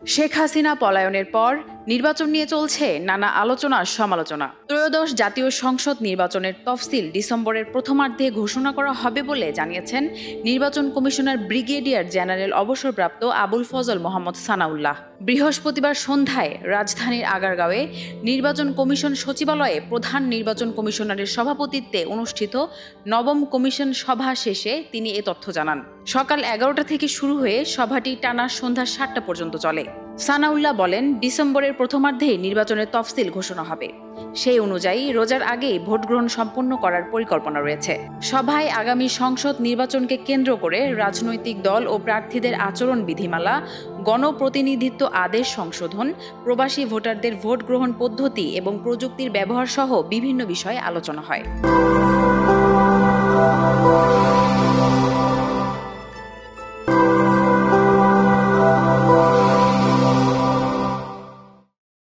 শেখ হাসিনা পলায়নের পর নির্বাচন নিয়ে চলছে নানা আলোচনা সমালোচনা। ত্রয়োদশ জাতীয় সংসদ নির্বাচনের তফসিল ডিসেম্বরের প্রথমার্ধে ঘোষণা করা হবে বলে জানিয়েছেন নির্বাচন কমিশনার ব্রিগেডিয়ার জেনারেল অবসরপ্রাপ্ত আবুল ফজল মোহাম্মদ সানাউল্লাহ। বৃহস্পতিবার সন্ধ্যায় রাজধানীর আগারগাঁওয়ে নির্বাচন কমিশন সচিবালয়ে প্রধান নির্বাচন কমিশনারের সভাপতিত্বে অনুষ্ঠিত নবম কমিশন সভা শেষে তিনি এ তথ্য জানান। সকাল 11টা থেকে শুরু হয়ে সভাটি টানা সন্ধ্যা 7টা পর্যন্ত চলে। সানাউল্লাহ বলেন, ডিসেম্বরের প্রথমার্ধেই নির্বাচনের তফসিল ঘোষণা হবে। সেই অনুযায়ী রোজার আগেই ভোটগ্রহণ সম্পন্ন করার পরিকল্পনা রয়েছে। সভায় আগামী সংসদ নির্বাচনকে কেন্দ্র করে রাজনৈতিক দল ও প্রার্থীদের আচরণ বিধিমালা, গণপ্রতিনিধিত্ব আদেশ সংশোধন, প্রবাসী ভোটারদের ভোট গ্রহণ পদ্ধতি এবং প্রযুক্তির ব্যবহার সহ বিভিন্ন বিষয়ে আলোচনা হয়।